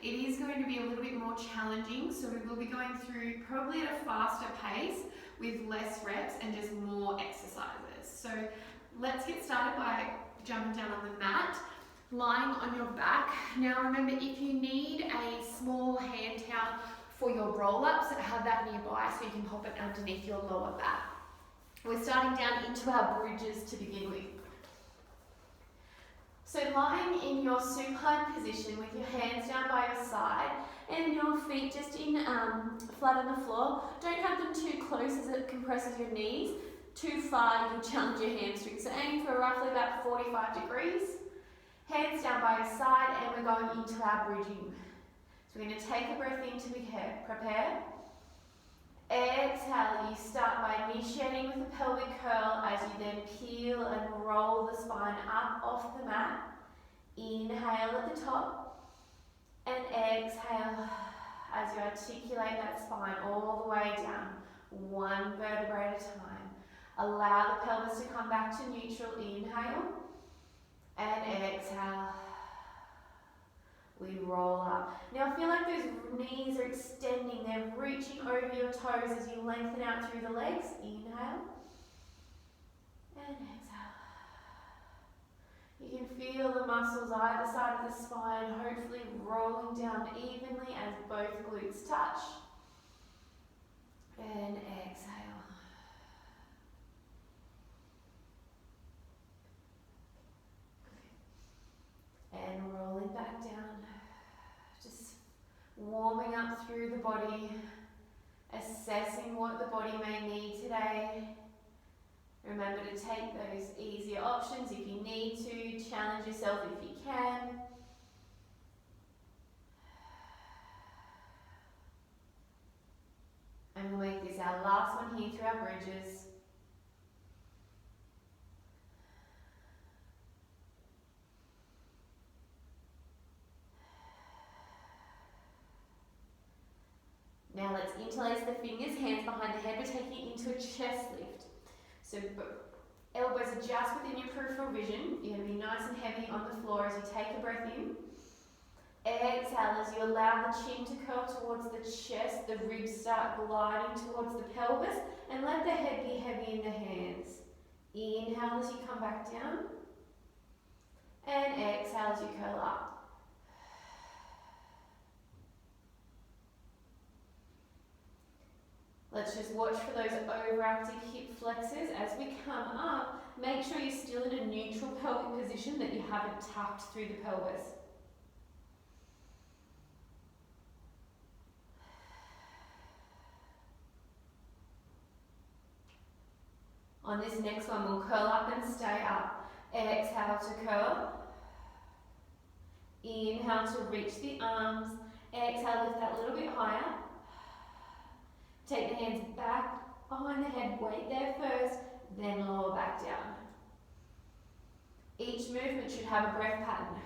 It is going to be a little bit more challenging, so we will be going through probably at a faster pace with less reps and just more exercises. So let's get started by jumping down on the mat, lying on your back. Now remember, if you need a small hand towel for your roll-ups, have that nearby so you can pop it underneath your lower back. We're starting down into our bridges to begin with. So lying in your supine position with your hands down by your side and your feet just in flat on the floor. Don't have them too close as it compresses your knees. Too far, you'll challenge your hamstrings. So aim for roughly about 45 degrees. Hands down by your side, and we're going into our bridging. So we're going to take a breath in to prepare. Exhale, you start by initiating with a pelvic curl as you then peel and roll the spine up off the mat. Inhale at the top and exhale as you articulate that spine all the way down, one vertebrae at a time. Allow the pelvis to come back to neutral. Inhale and exhale. We roll up. Now feel like those knees are extending, they're reaching over your toes as you lengthen out through the legs. Inhale and exhale. You can feel the muscles either side of the spine hopefully rolling down evenly as both glutes touch. And exhale. And rolling back down. Just warming up through the body, assessing what the body may need today. Remember to take those easier options if you need to. Challenge yourself if you can. And we'll make this our last one here through our bridges. Now let's interlace the fingers, hands behind the head. We're taking it into a chest lift. So elbows are just within your peripheral vision. You're going to be nice and heavy on the floor as you take a breath in. Exhale as you allow the chin to curl towards the chest, the ribs start gliding towards the pelvis, and let the head be heavy in the hands. Inhale as you come back down, and exhale as you curl up. Let's just watch for those overactive hip flexors. As we come up, make sure you're still in a neutral pelvic position, that you haven't tucked through the pelvis. On this next one, we'll curl up and stay up. Exhale to curl. Inhale to reach the arms. Exhale, lift that a little bit higher. Take the hands back behind the head, weight there first, then lower back down. Each movement should have a breath pattern.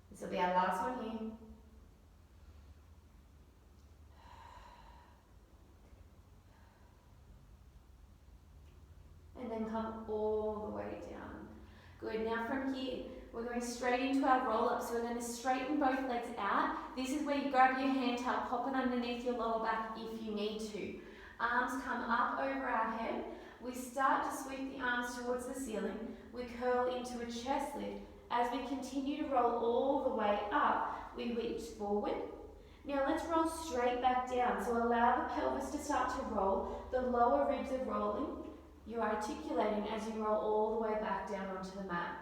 This will be our last one here. And then come all the way down. Good, now from here, we're going straight into our roll-up. So we're going to straighten both legs out. This is where you grab your hand towel, pop it underneath your lower back if you need to. Arms come up over our head. We start to sweep the arms towards the ceiling. We curl into a chest lift. As we continue to roll all the way up, we reach forward. Now let's roll straight back down. So allow the pelvis to start to roll. The lower ribs are rolling. You're articulating as you roll all the way back down onto the mat.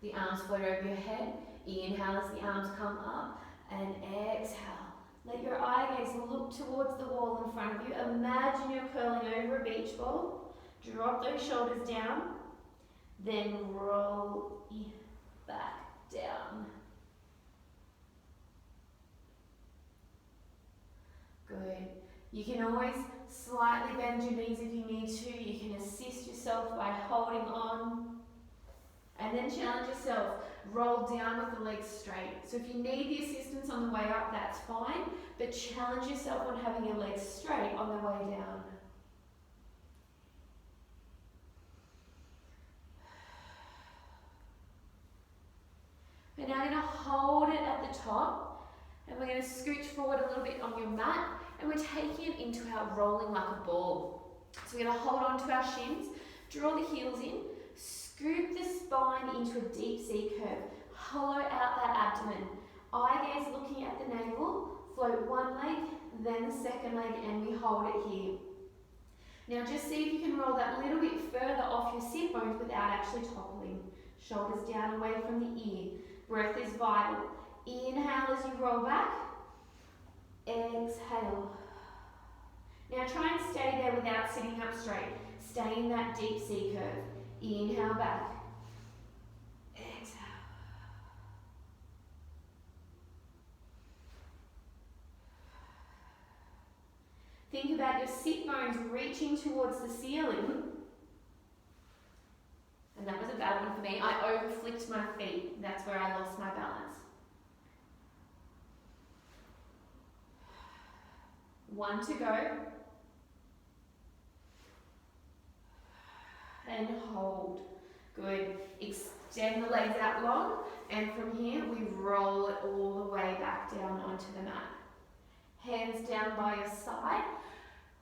The arms float over your head. Inhale as the arms come up, and exhale. Let your eye gaze look towards the wall in front of you. Imagine you're curling over a beach ball. Drop those shoulders down, then roll back down. Good. You can always slightly bend your knees if you need to. You can assist yourself by holding on. And then challenge yourself. Roll down with the legs straight. So if you need the assistance on the way up, that's fine. But challenge yourself on having your legs straight on the way down. now going to hold it at the top, and we're going to scooch forward a little bit on your mat, and we're taking it into our rolling like a ball. So we're going to hold on to our shins, draw the heels in, scoop the spine into a deep C curve, hollow out that abdomen, eye gaze looking at the navel, float one leg, then the second leg, and we hold it here. Now just see if you can roll that little bit further off your sit bones without actually toppling. Shoulders down away from the ear. Breath is vital. Inhale as you roll back. Exhale. Now try and stay there without sitting up straight. Stay in that deep C curve. Inhale back. Exhale. Think about your sit bones reaching towards the ceiling. And that was a bad one for me. I overflicked my feet. That's where I lost my balance. 1 to go. And hold. Good. Extend the legs out long. And from here, we roll it all the way back down onto the mat. Hands down by your side.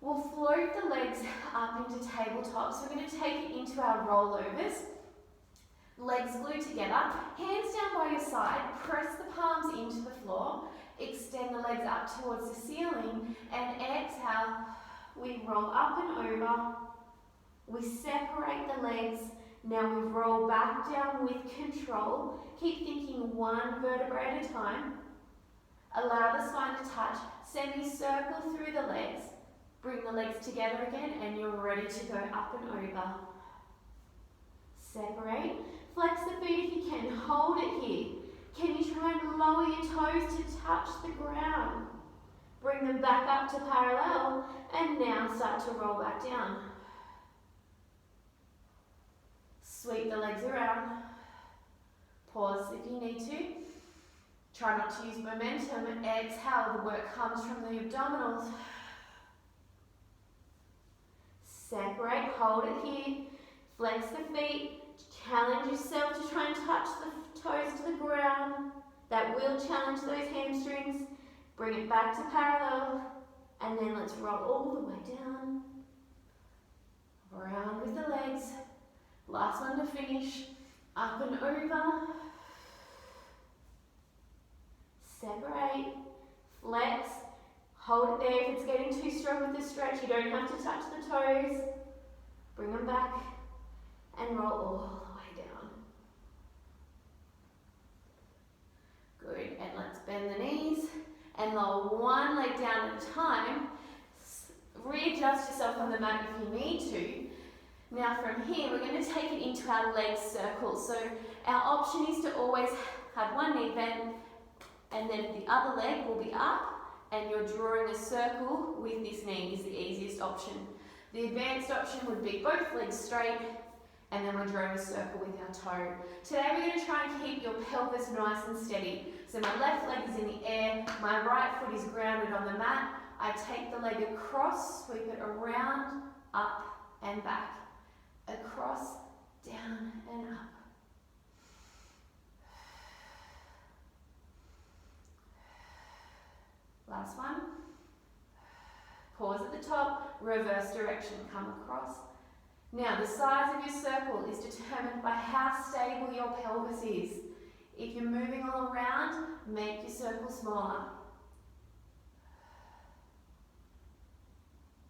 We'll float the legs up into tabletop. So we're going to take it into our rollovers. Legs glued together. Hands down by your side. Press the palms into the floor. Extend the legs up towards the ceiling. And exhale. We roll up and over. We separate the legs. Now we roll back down with control. Keep thinking one vertebrae at a time. Allow the spine to touch. Semicircle through the legs. Bring the legs together again and you're ready to go up and over. Separate. Flex the feet if you can. Hold it here. Can you try and lower your toes to touch the ground? Bring them back up to parallel and now start to roll back down. Sweep the legs around. Pause if you need to. Try not to use momentum. Exhale, the work comes from the abdominals. Separate, hold it here. Flex the feet. Challenge yourself to try and touch the toes to the ground. That will challenge those hamstrings. Bring it back to parallel. And then let's roll all the way down. Around with the legs. Last one to finish. Up and over. Separate, flex, hold it there. If it's getting too strong with the stretch, you don't have to touch the toes. Bring them back and roll all the way down. Good, and let's bend the knees and lower one leg down at a time. Readjust yourself on the mat if you need to. Now from here, we're going to take it into our leg circles. So our option is to always have one knee bent, and then the other leg will be up and you're drawing a circle with this knee is the easiest option. The advanced option would be both legs straight and then we're drawing a circle with our toe. Today we're going to try and keep your pelvis nice and steady. So my left leg is in the air, my right foot is grounded on the mat. I take the leg across, sweep it around, up and back. Across, down and up. Last one. Pause at the top, reverse direction, come across. Now the size of your circle is determined by how stable your pelvis is. If you're moving all around, make your circle smaller.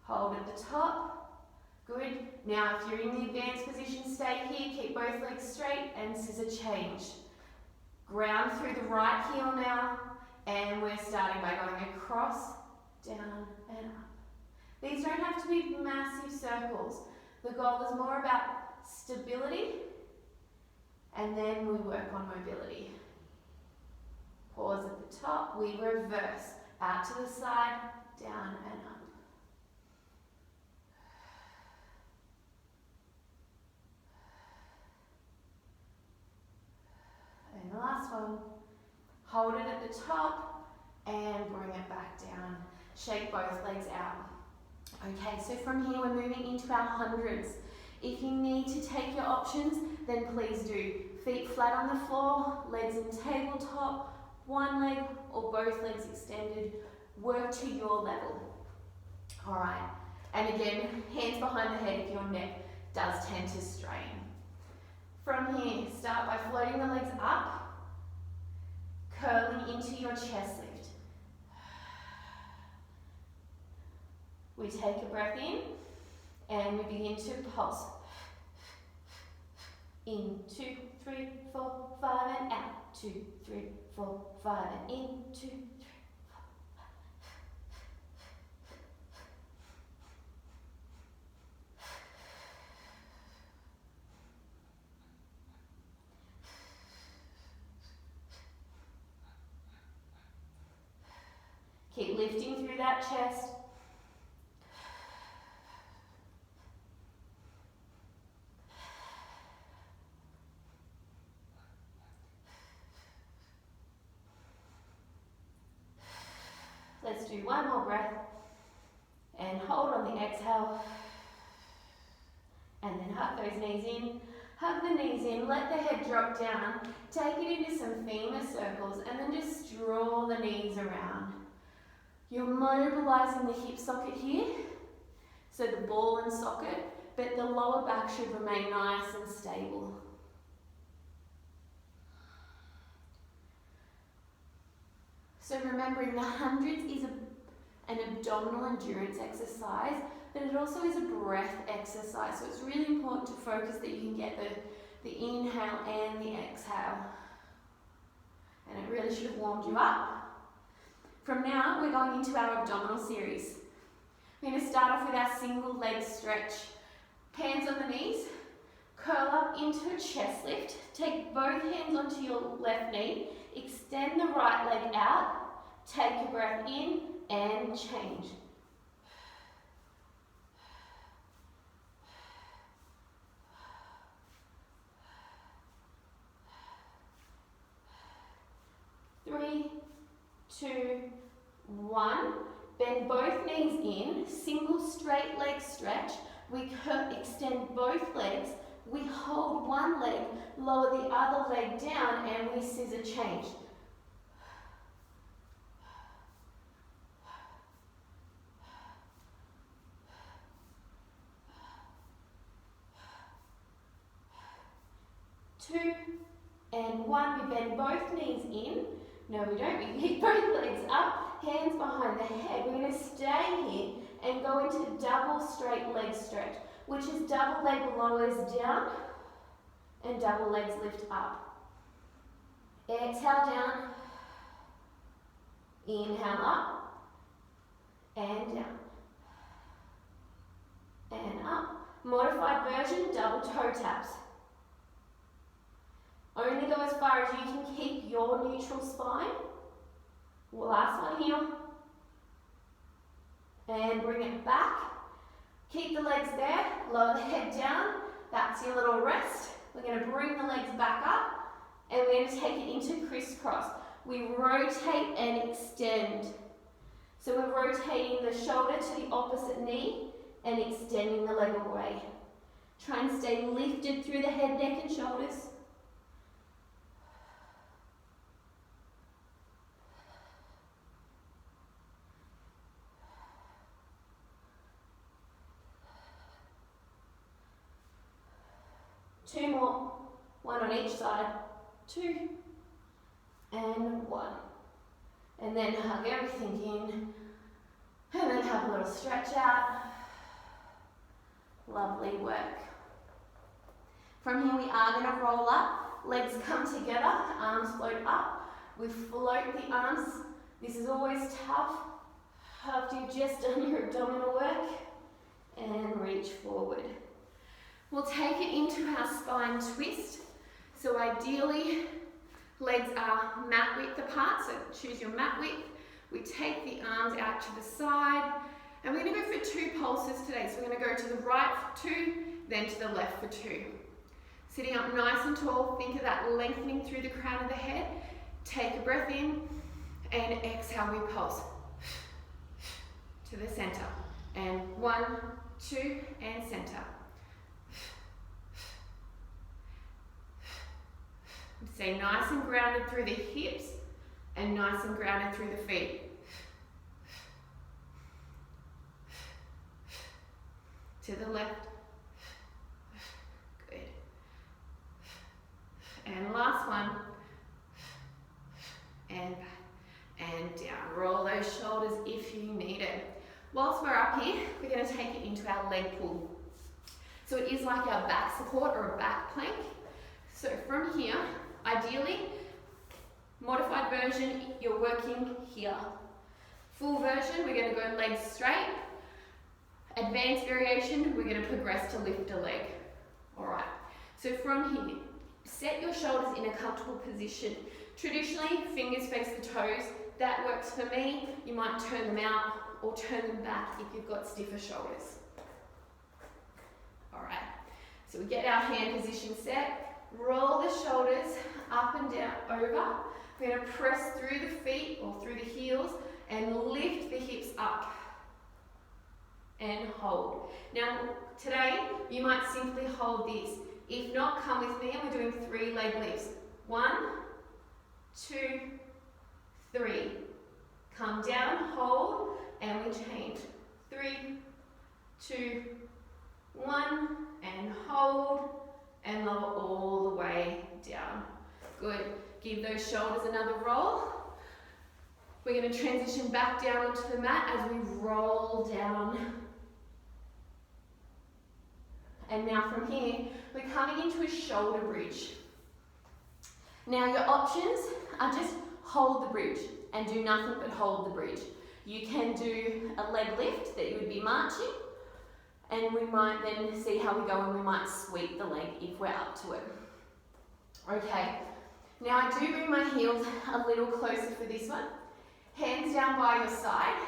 Hold at the top. Good. Now if you're in the advanced position, stay here, keep both legs straight and scissor change. Ground through the right heel now. And we're starting by going across, down and up. These don't have to be massive circles. The goal is more about stability and then we work on mobility. Pause at the top, we reverse. Out to the side, down and up. And the last one. Hold it at the top and bring it back down. Shake both legs out. Okay, so from here we're moving into our hundreds. If you need to take your options, then please do. Feet flat on the floor, legs in tabletop, one leg or both legs extended. Work to your level. All right. And again, hands behind the head if your neck does tend to strain. From here, start by floating the legs up, curling into your chest lift. We take a breath in and we begin to pulse. In, 2, 3, 4, 5 and out. 2, 3, 4, 5 and in, 2, 3. Keep lifting through that chest. Let's do one more breath and hold on the exhale. And then hug those knees in. Hug the knees in, let the head drop down. Take it into some femur circles and then just draw the knees around. You're mobilizing the hip socket here, so the ball and socket, but the lower back should remain nice and stable. So remembering the hundreds is an abdominal endurance exercise, but it also is a breath exercise. So it's really important to focus that you can get the inhale and the exhale. And it really should have warmed you up. From now, we're going into our abdominal series. We're going to start off with our single leg stretch. Hands on the knees, curl up into a chest lift. Take both hands onto your left knee, extend the right leg out, take a breath in and change. Three, 2, 1. Bend both knees in, single straight leg stretch. We extend both legs. We hold one leg, lower the other leg down, and we scissor change. Two and 1. We bend both knees in. No, we don't. We keep both legs up, hands behind the head. We're going to stay here and go into double straight leg stretch, which is double leg lowers down and double legs lift up. Exhale down, inhale up and down and up. Modified version, double toe taps. Only go as far as you can keep your neutral spine. Last one here. And bring it back. Keep the legs there. Lower the head down. That's your little rest. We're going to bring the legs back up. And we're going to take it into crisscross. We rotate and extend. So we're rotating the shoulder to the opposite knee and extending the leg away. Try and stay lifted through the head, neck and shoulders. Two more, one on each side, 2 and 1. And then hug everything in, and then have a little stretch out. Lovely work. From here we are going to roll up, legs come together, arms float up. We float the arms. This is always tough after you've just done your abdominal work, and reach forward. We'll take it into our spine twist. So ideally, legs are mat width apart, so choose your mat width. We take the arms out to the side, and we're going to go for 2 pulses today. So we're going to go to the right for 2, then to the left for 2. Sitting up nice and tall, think of that lengthening through the crown of the head. Take a breath in, and exhale, we pulse to the center. And 1, 2, and center. Stay nice and grounded through the hips and nice and grounded through the feet. To the left. Good. And last one. And back and down. Roll those shoulders if you need it. Whilst we're up here, we're going to take it into our leg pull. So it is like our back support or a back plank. So from here, ideally, modified version, you're working here. Full version, we're going to go legs straight. Advanced variation, we're going to progress to lift a leg. Alright, so from here, set your shoulders in a comfortable position. Traditionally, fingers face the toes. That works for me. You might turn them out or turn them back if you've got stiffer shoulders. Alright, so we get our hand position set. Roll the shoulders up and down, over. We're going to press through the feet or through the heels and lift the hips up. And hold. Now, today, you might simply hold this. If not, come with me and we're doing 3 leg lifts. 1, 2, 3. Come down, hold, and we change. 3, 2, 1, and hold, and lower all the way down. Good. Give those shoulders another roll. We're going to transition back down onto the mat as we roll down. And now from here, we're coming into a shoulder bridge. Now your options are just hold the bridge and do nothing but hold the bridge. You can do a leg lift that you would be marching, and we might then see how we go and we might sweep the leg if we're up to it. Okay, now I do bring my heels a little closer for this one. Hands down by your side.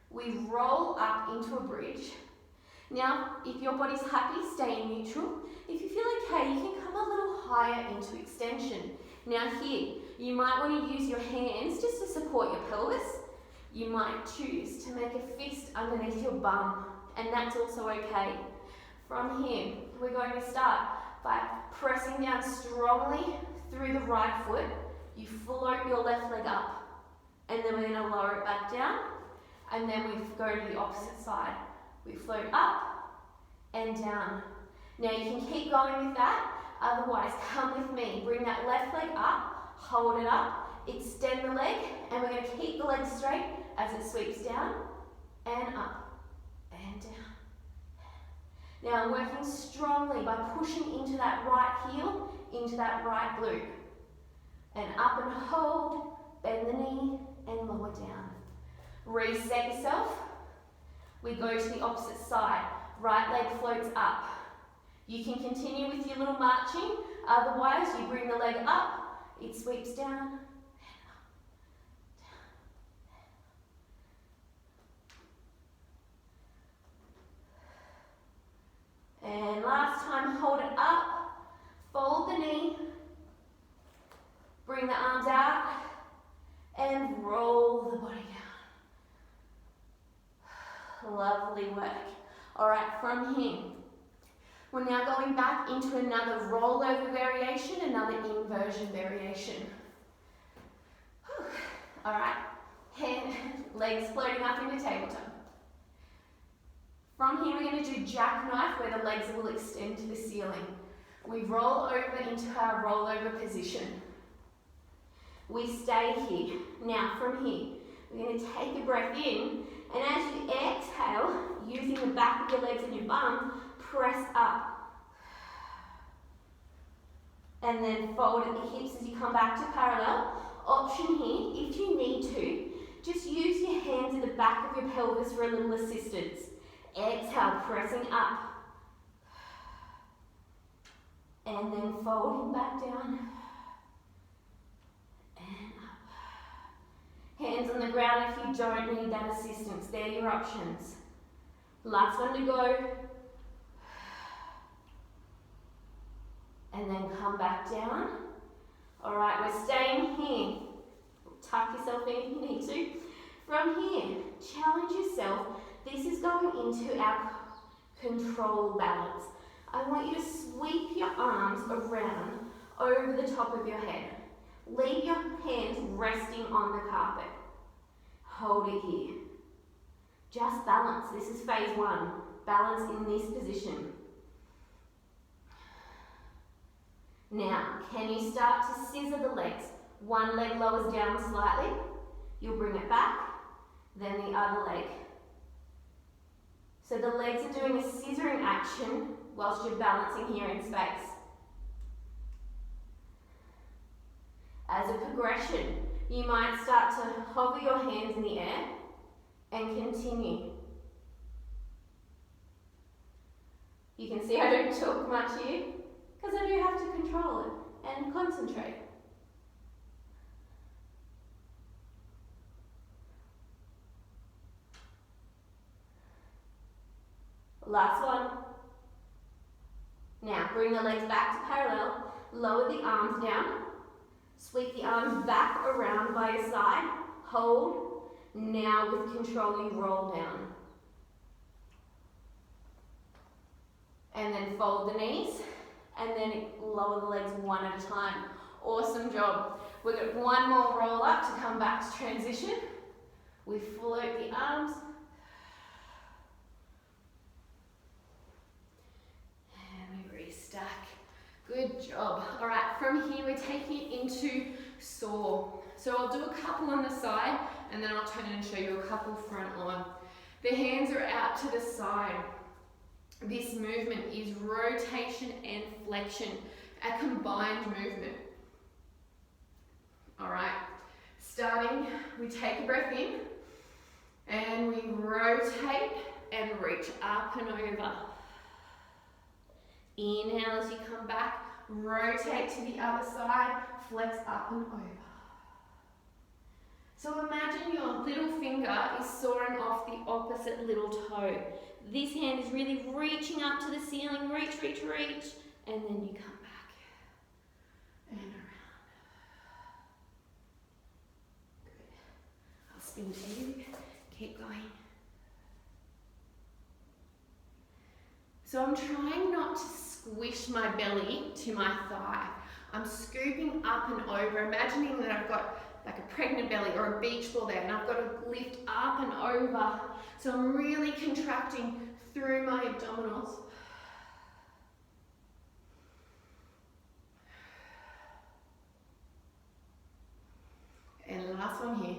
We roll up into a bridge. Now, if your body's happy, stay in neutral. If you feel okay, you can come a little higher into extension. Now here, you might want to use your hands just to support your pelvis. You might choose to make a fist underneath your bum, and that's also okay. From here, we're going to start by pressing down strongly through the right foot. You float your left leg up, and then we're going to lower it back down, and then we go to the opposite side. We float up and down. Now you can keep going with that, otherwise come with me. Bring that left leg up, hold it up, extend the leg, and we're going to keep the leg straight as it sweeps down and up and down. Now I'm working strongly by pushing into that right heel, into that right glute. And up and hold, bend the knee and lower down. Reset yourself. We go to the opposite side. Right leg floats up. You can continue with your little marching, otherwise you bring the leg up, it sweeps down and up, down. And last time, hold it up, fold the knee, bring the arms out, and roll the body down. Lovely work. Alright, from here, we're now going back into another rollover variation, another inversion variation. Alright, legs floating up into tabletop. From here, we're going to do jackknife, where the legs will extend to the ceiling. We roll over into our rollover position. We stay here. Now, from here, we're going to take a breath in, and as you exhale, using the back of your legs and your bum, press up. And then fold at the hips as you come back to parallel. Option here, if you need to, just use your hands at the back of your pelvis for a little assistance. Exhale, pressing up. And then folding back down. And up. Hands on the ground if you don't need that assistance. They're your options. Last one to go. And then come back down. Alright, we're staying here. Tuck yourself in if you need to. From here, challenge yourself. This is going into our control balance. I want you to sweep your arms around over the top of your head. Leave your hands resting on the carpet. Hold it here. Just balance. This is phase 1. Balance in this position. Now, can you start to scissor the legs? One leg lowers down slightly. You'll bring it back. Then the other leg. So the legs are doing a scissoring action whilst you're balancing here in space. As a progression, you might start to hover your hands in the air and continue. You can see I don't talk much here because I do have to control it and concentrate. Last one. Now bring the legs back to parallel, lower the arms down, sweep the arms back around by your side, hold. Now with control you roll down. And then fold the knees and then lower the legs one at a time. Awesome job. We've got one more roll up to come back to transition. We float the arms. Stack. Good job. All right, from here we're taking it into saw. So I'll do a couple on the side and then I'll turn it and show you a couple front on. The hands are out to the side. This movement is rotation and flexion, a combined movement. All right, starting, we take a breath in and we rotate and reach up and over. Inhale as you come back, rotate to the other side, flex up and over. So imagine your little finger is sawing off the opposite little toe. This hand is really reaching up to the ceiling, reach, reach, reach, and then you come back and around. Good. I'll spin to you, keep going. So I'm trying not to squish my belly to my thigh. I'm scooping up and over, imagining that I've got like a pregnant belly or a beach ball there and I've got to lift up and over. So I'm really contracting through my abdominals. And last one here.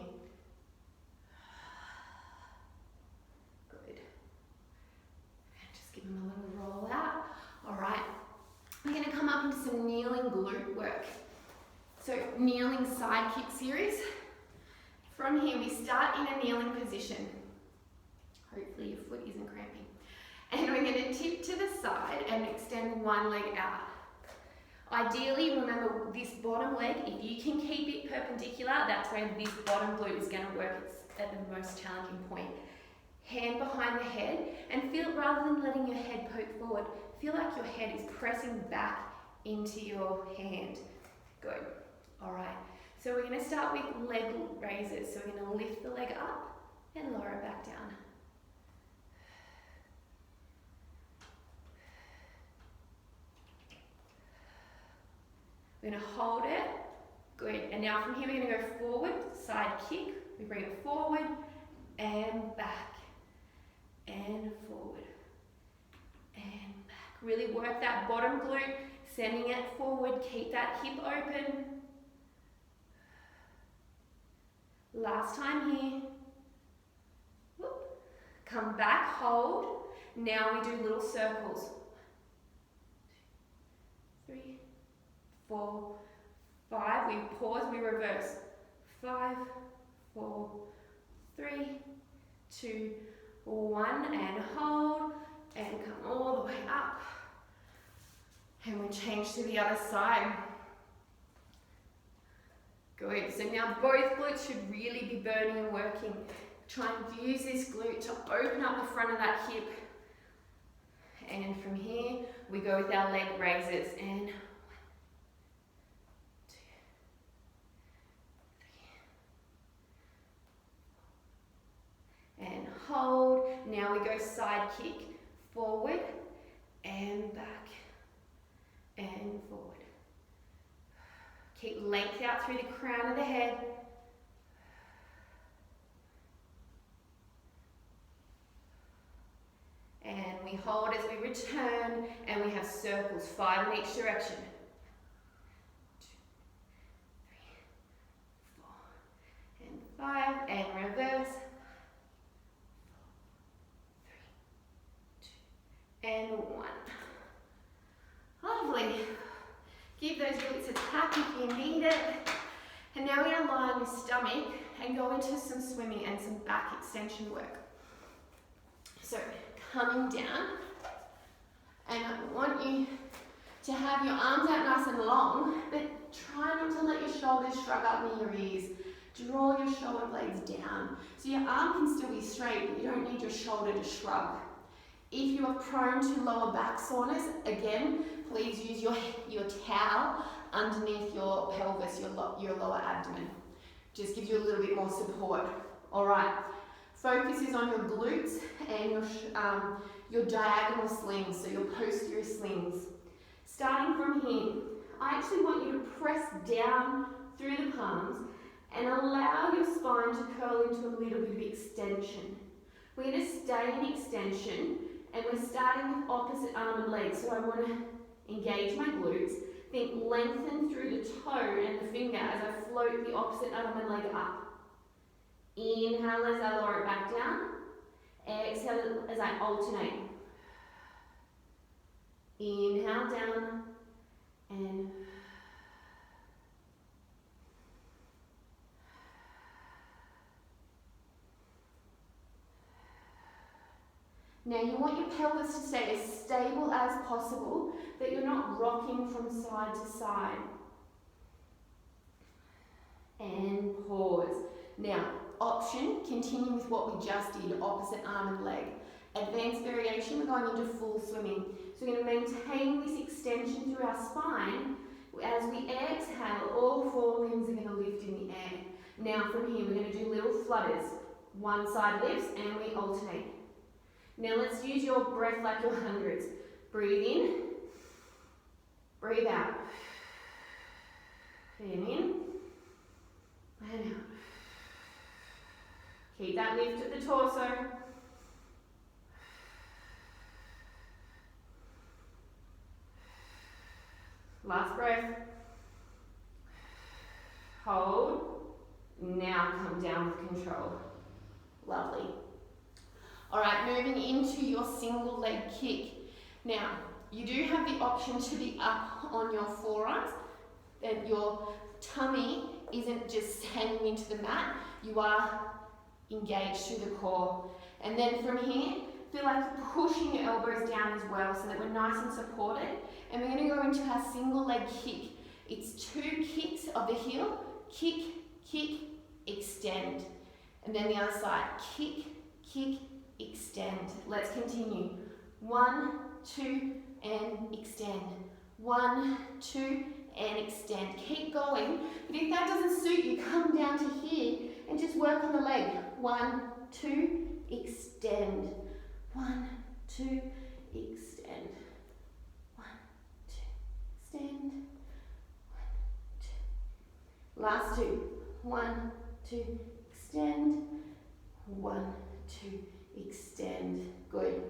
Give them a little roll out. All right, we're going to come up into some kneeling glute work. So kneeling side kick series. From here we start in a kneeling position. Hopefully your foot isn't cramping. And we're going to tip to the side and extend one leg out. Ideally, remember this bottom leg, if you can keep it perpendicular, that's where this bottom glute is going to work. It's at the most challenging point. Hand behind the head and feel, rather than letting your head poke forward, feel like your head is pressing back into your hand. Good. All right. So we're going to start with leg raises. So we're going to lift the leg up and lower it back down. We're going to hold it. Good. And now from here we're going to go forward, side kick. We bring it forward and back. And forward and back. Really work that bottom glute, sending it forward. Keep that hip open. Last time here. Whoop. Come back, hold. Now we do little circles. 3, 4, 5. We pause, we reverse. 5, 4, 3, 2, 1, and hold, and come all the way up. And we change to the other side. Good, so now both glutes should really be burning and working. Try and use this glute to open up the front of that hip. And from here, we go with our leg raises. And 1, 2, 3. And hold. Now we go side kick. Forward and back. And forward. Keep length out through the crown of the head. And we hold as we return, and we have circles, 5 in each direction. 2, 3, 4, and 5, and reverse. 4, 3, 2, and 1. Lovely. Give those glutes a tap if you need it. And now we're going to lie on your stomach and go into some swimming and some back extension work. So, coming down, and I want you to have your arms out nice and long, but try not to let your shoulders shrug up near your ears. Draw your shoulder blades down. So your arm can still be straight, but you don't need your shoulder to shrug. If you are prone to lower back soreness, again, please use your towel underneath your pelvis, your lower abdomen. Just gives you a little bit more support. All right. Focus is on your glutes and your diagonal slings, so your posterior slings. Starting from here, I actually want you to press down through the palms and allow your spine to curl into a little bit of extension. We're going to stay in extension, and we're starting with opposite arm and leg. So I want to engage my glutes, think lengthen through the toe and the finger as I float the opposite arm and leg up. Inhale as I lower it back down. Exhale as I alternate. Inhale down and now you want your pelvis to stay as stable as possible, that you're not rocking from side to side. And pause. Now, option, continue with what we just did, opposite arm and leg. Advanced variation, we're going into full swimming. So we're going to maintain this extension through our spine. As we exhale, all 4 limbs are going to lift in the air. Now from here, we're going to do little flutters. One side lifts and we alternate. Now let's use your breath like your hundreds. Breathe in, breathe out. In, and out. Keep that lift at the torso. Last breath. Hold. Now come down with control. Lovely. All right, moving into your single leg kick. Now, you do have the option to be up on your forearms, that your tummy isn't just hanging into the mat, you are engaged through the core. And then from here, feel like you're pushing your elbows down as well so that we're nice and supported. And we're going to go into our single leg kick. It's 2 kicks of the heel, kick, kick, extend. And then the other side, kick, kick, extend. Let's continue. 1, 2, and extend. 1, 2, and extend. Keep going, but if that doesn't suit you, come down to here and just work on the leg. 1, 2, extend. 1, 2, extend. 1, 2, extend. 1, 2. Last 2. 1, 2, extend. 1, 2, extend. Good.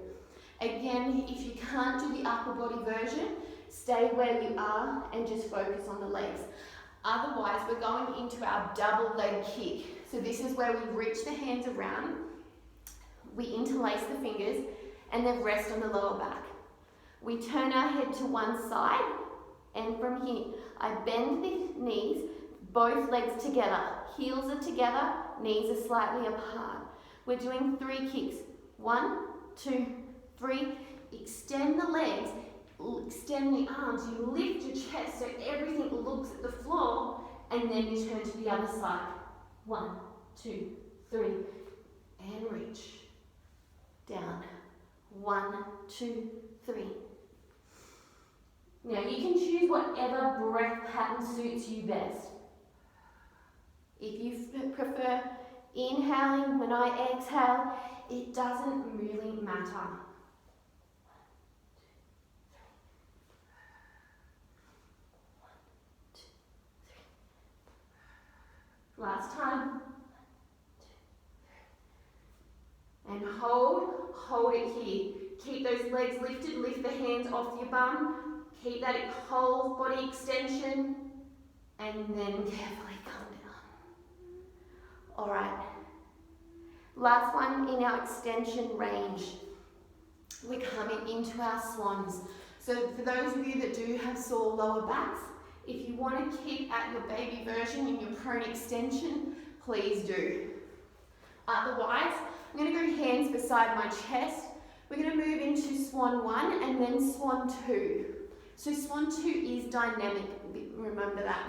Again, if you can't do the upper body version, stay where you are and just focus on the legs. Otherwise, we're going into our double leg kick. So this is where we reach the hands around, we interlace the fingers, and then rest on the lower back. We turn our head to one side, and from here, I bend the knees, both legs together. Heels are together, knees are slightly apart. We're doing 3 kicks. 1, 2, 3. Extend the legs, extend the arms. You lift your chest so everything looks at the floor, and then you turn to the other side. 1, 2, 3, and reach. Down. 1, 2, 3. Now you can choose whatever breath pattern suits you best. If you prefer inhaling when I exhale, it doesn't really matter. 1, 2, 3. 1, 2, 3. Last time. And hold it here. Keep those legs lifted, lift the hands off your bum. Keep that whole body extension. And then carefully come down. All right. Last one in our extension range. We're coming into our swans. So for those of you that do have sore lower backs, if you want to keep at your baby version in your prone extension, please do. Otherwise, I'm going to go hands beside my chest. We're going to move into swan 1 and then swan 2. So swan 2 is dynamic, remember that.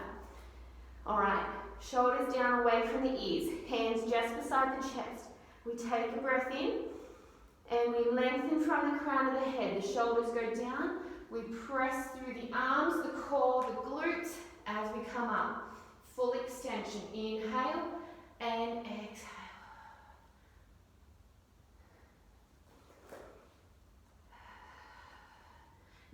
All right, shoulders down away from the ears, hands just beside the chest. We take a breath in and we lengthen from the crown of the head. The shoulders go down. We press through the arms, the core, the glutes as we come up. Full extension. Inhale and exhale.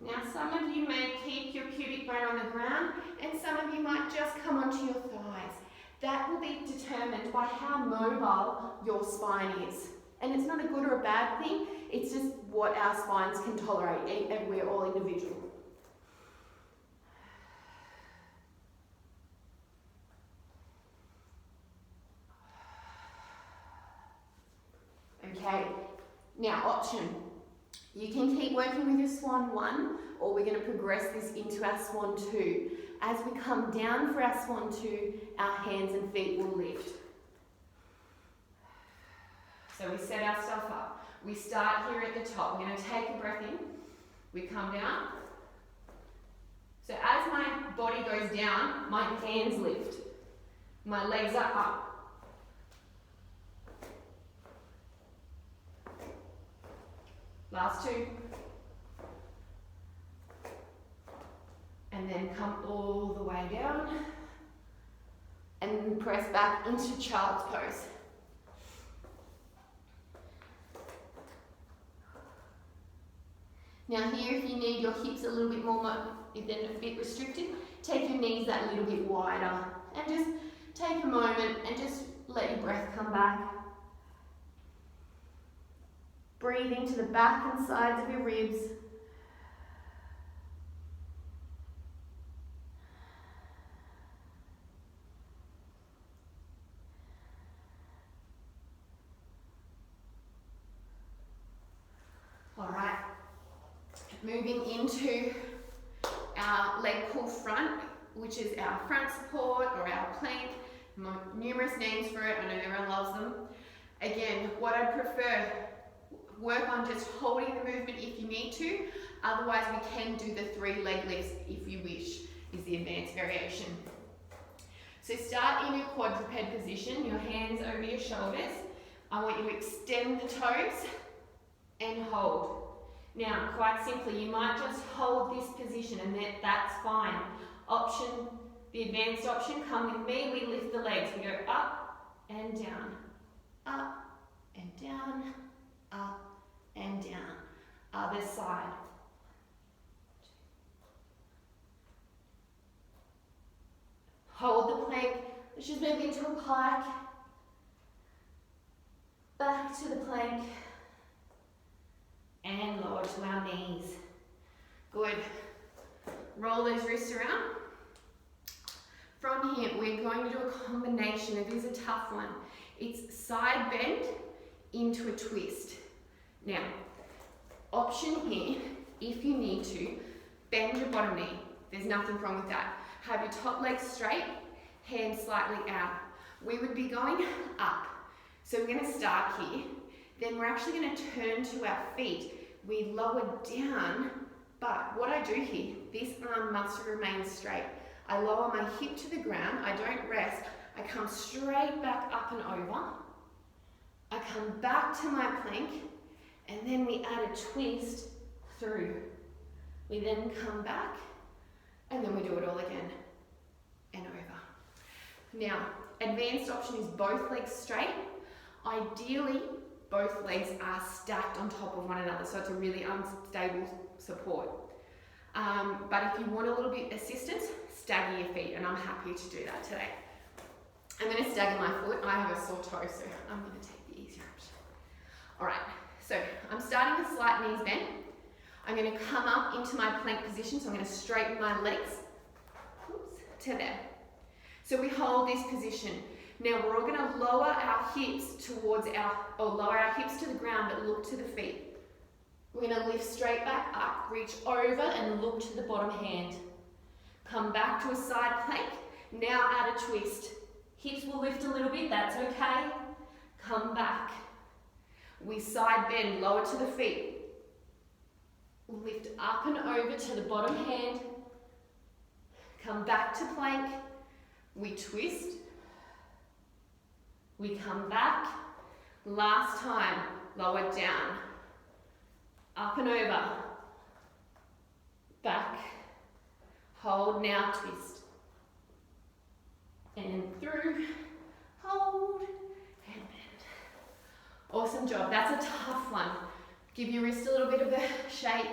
Now some of you may keep your pubic bone on the ground and some of you might just come onto your thighs. That will be determined by how mobile your spine is. And it's not a good or a bad thing, it's just what our spines can tolerate, and we're all individual. Okay, now option. You can keep working with your swan 1, or we're going to progress this into our swan 2. As we come down for our swan 2, our hands and feet will lift. So we set ourselves up. We start here at the top. We're going to take a breath in. We come down. So as my body goes down, my hands lift. My legs are up. Last 2. And then come all the way down. And press back into child's pose. Now here, if you need your hips a little bit more, then a bit restricted, take your knees that little bit wider. And just take a moment and just let your breath come back. Breathe into the back and sides of your ribs. All right. Moving into our leg pull front, which is our front support or our plank. Numerous names for it, I know everyone loves them. Again, what I prefer, work on just holding the movement if you need to. Otherwise, we can do the 3 leg lifts if you wish, is the advanced variation. So start in your quadruped position, your hands over your shoulders. I want you to extend the toes and hold. Now, quite simply, you might just hold this position and that's fine. Option, the advanced option, come with me, we lift the legs. We go up and down, up and down, up and down. Other side. Hold the plank. Let's just move into a pike. Back to the plank. And lower to our knees. Good. Roll those wrists around. From here, we're going to do a combination. It is a tough one. It's side bend into a twist. Now, option here, if you need to, bend your bottom knee. There's nothing wrong with that. Have your top leg straight, hands slightly out. We would be going up. So we're going to start here. Then we're actually going to turn to our feet. We lower down, but what I do here, this arm must remain straight. I lower my hip to the ground, I don't rest. I come straight back up and over. I come back to my plank, and then we add a twist through. We then come back, and then we do it all again and over. Now, advanced option is both legs straight. Ideally, both legs are stacked on top of one another, so it's a really unstable support. But if you want a little bit of assistance, stagger your feet, and I'm happy to do that today. I'm going to stagger my foot. I have a sore toe, so I'm going to take the easier option. All right, so I'm starting with slight knees bent. I'm going to come up into my plank position, so I'm going to straighten my legs to there. So we hold this position. Now we're all going to lower our hips lower our hips to the ground, but look to the feet. We're going to lift straight back up, reach over and look to the bottom hand. Come back to a side plank. Now add a twist. Hips will lift a little bit, that's okay. Come back. We side bend, lower to the feet. Lift up and over to the bottom hand. Come back to plank. We twist. We come back. Last time, lower down. Up and over. Back. Hold, now twist. And through. Hold. And bend. Awesome job. That's a tough one. Give your wrist a little bit of a shake.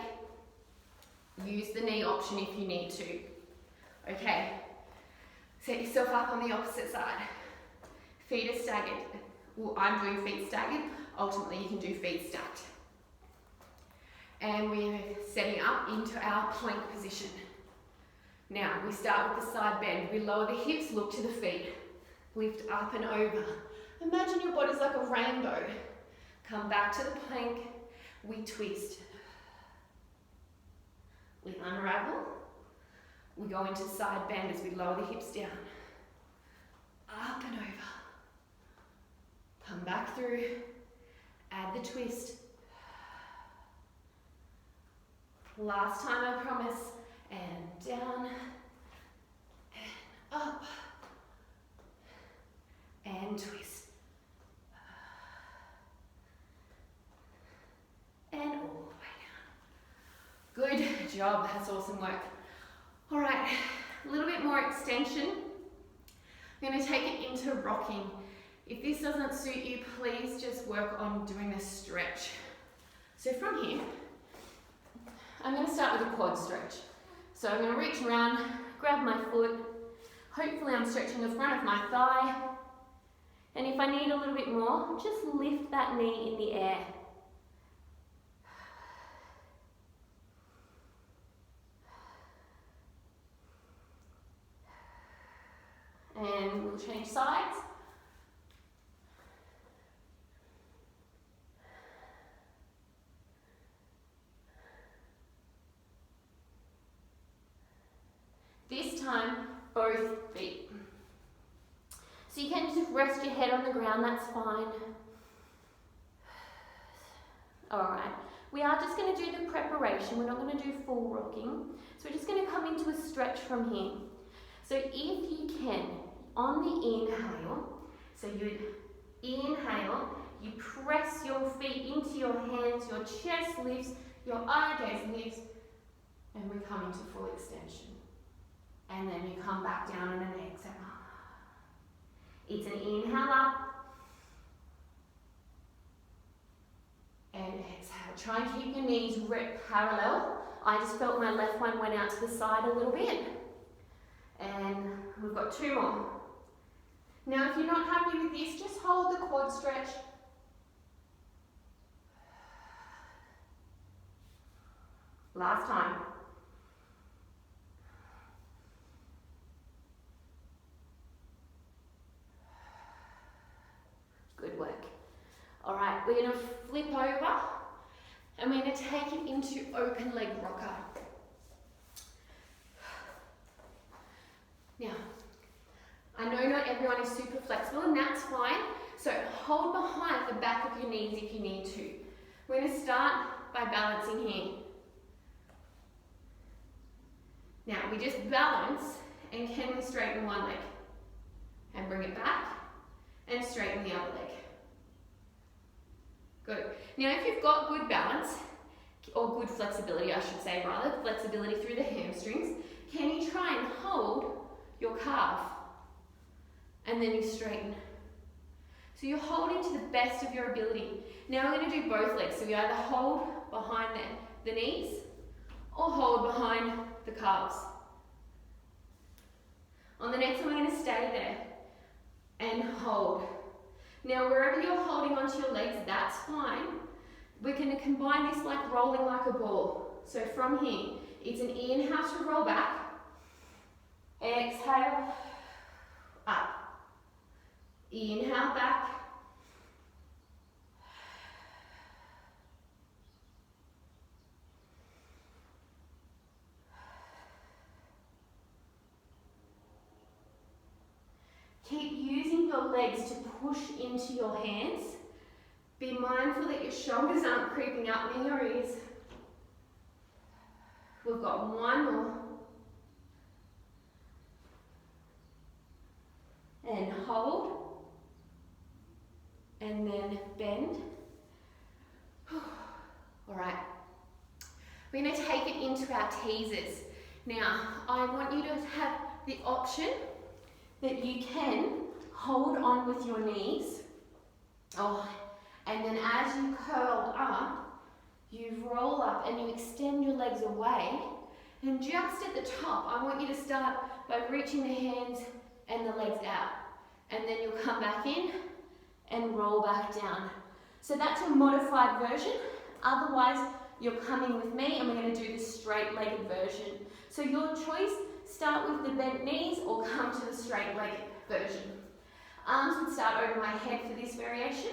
Use the knee option if you need to. Okay. Set yourself up on the opposite side. Feet are staggered. Well, I'm doing feet staggered. Ultimately, you can do feet stacked. And we're setting up into our plank position. Now, we start with the side bend. We lower the hips, look to the feet. Lift up and over. Imagine your body's like a rainbow. Come back to the plank. We twist. We unravel. We go into side bend as we lower the hips down. Up and over. Come back through. Add the twist. Last time, I promise. And down. And up. And twist. And all the way down. Good job. That's awesome work. All right, a little bit more extension. I'm going to take it into rocking. If this doesn't suit you, please just work on doing a stretch. So from here, I'm going to start with a quad stretch. So I'm going to reach around, grab my foot. Hopefully I'm stretching the front of my thigh. And if I need a little bit more, just lift that knee in the air. And we'll change sides. This time, both feet. So you can just rest your head on the ground, that's fine. Alright, we are just going to do the preparation, we're not going to do full rocking. So we're just going to come into a stretch from here. So if you can, on the inhale, so you inhale, you press your feet into your hands, your chest lifts, your eye gaze lifts, and we come into full extension. And then you come back down on an exhale. It's an inhale up, and exhale. Try and keep your knees parallel. I just felt my left one went out to the side a little bit. And we've got two more. Now, if you're not happy with this, just hold the quad stretch. Last time. Good work. All right, we're going to flip over and we're going to take it into open leg rocker. Now, I know not everyone is super flexible and that's fine. So hold behind the back of your knees if you need to. We're going to start by balancing here. Now, we just balance and can we straighten one leg? And bring it back and straighten the other leg. Good. Now, if you've got good balance, or good flexibility, I should say rather, flexibility through the hamstrings, can you try and hold your calf? And then you straighten. So you're holding to the best of your ability. Now we're going to do both legs. So we either hold behind the knees or hold behind the calves. On the next one, we're going to stay there hold. Now wherever you're holding onto your legs, that's fine. We're going to combine this like rolling like a ball. So from here, it's an inhale to roll back. Exhale, up. Inhale back. Keep using your legs to push into your hands. Be mindful that your shoulders aren't creeping up near your ears. We've got one more. And hold. And then bend. All right. We're going to take it into our teasers. Now, I want you to have the option that you can hold on with your knees. And then as you curl up, you roll up and you extend your legs away. And just at the top, I want you to start by reaching the hands and the legs out. And then you'll come back in and roll back down. So that's a modified version. Otherwise, you're coming with me and we're going to do the straight-legged version. So your choice, start with the bent knees or come to the straight-legged version. Arms would start over my head for this variation.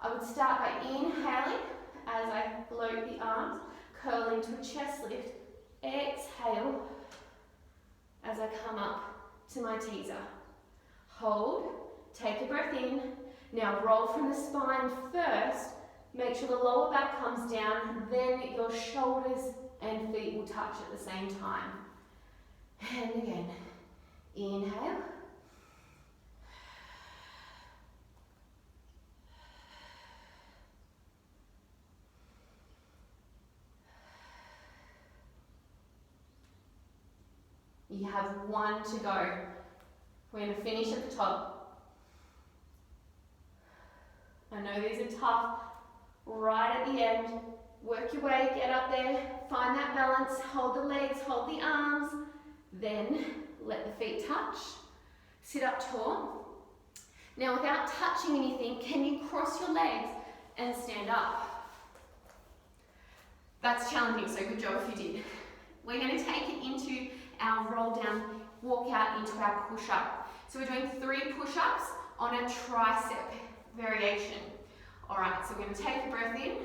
I would start by inhaling as I float the arms, curling to a chest lift. Exhale as I come up to my teaser. Hold, take a breath in. Now roll from the spine first. Make sure the lower back comes down, then your shoulders and feet will touch at the same time. And again, inhale. You have one to go. We're going to finish at the top. I know these are tough. Right at the end, work your way, get up there, find that balance, hold the legs, hold the arms, then let the feet touch. Sit up tall. Now without touching anything, can you cross your legs and stand up? That's challenging, so good job if you did. We're going to take it into our roll down, walk out into our push up. So we're doing 3 push-ups on a tricep variation. All right, so we're going to take a breath in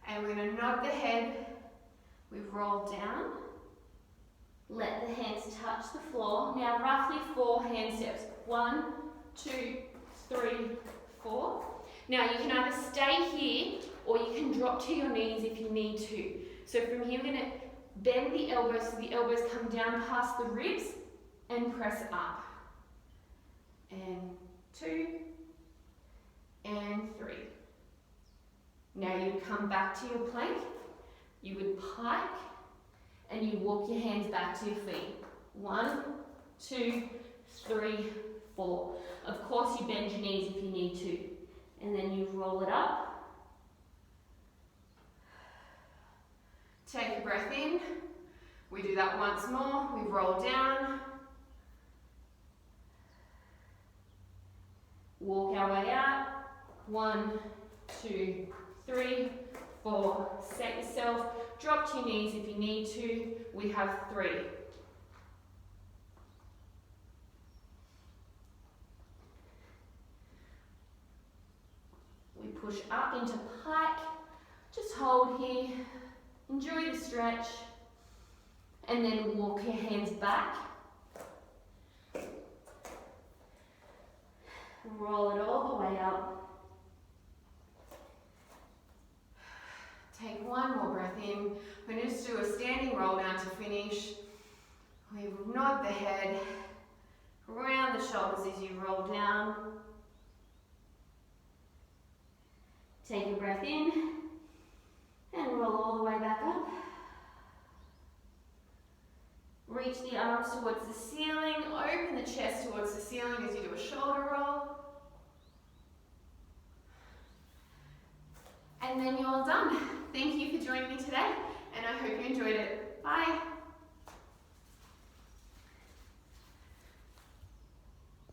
and we're going to nod the head. We roll down. Let the hands touch the floor. Now roughly 4 hand steps. 1, 2, 3, 4. Now you can either stay here or you can drop to your knees if you need to. So from here we're going to bend the elbows so the elbows come down past the ribs and press up. And 2 and 3. Now you would come back to your plank, you would pike, and you walk your hands back to your feet. 1, 2, 3, 4. Of course you bend your knees if you need to. And then you roll it up. Take a breath in. We do that once more. We roll down. Walk our way out. 1, 2, 3, 4. Set yourself. Drop to your knees if you need to. We have 3. We push up into pike. Just hold here. Enjoy the stretch. And then walk your hands back. Roll it all the way up. Take one more breath in. We're going to just do a standing roll down to finish. We nod the head, round the shoulders as you roll down. Take a breath in and roll all the way back up. Reach the arms towards the ceiling, open the chest towards the ceiling as you do a shoulder roll. And then you're all done. Thank you for joining me today, and I hope you enjoyed it. Bye.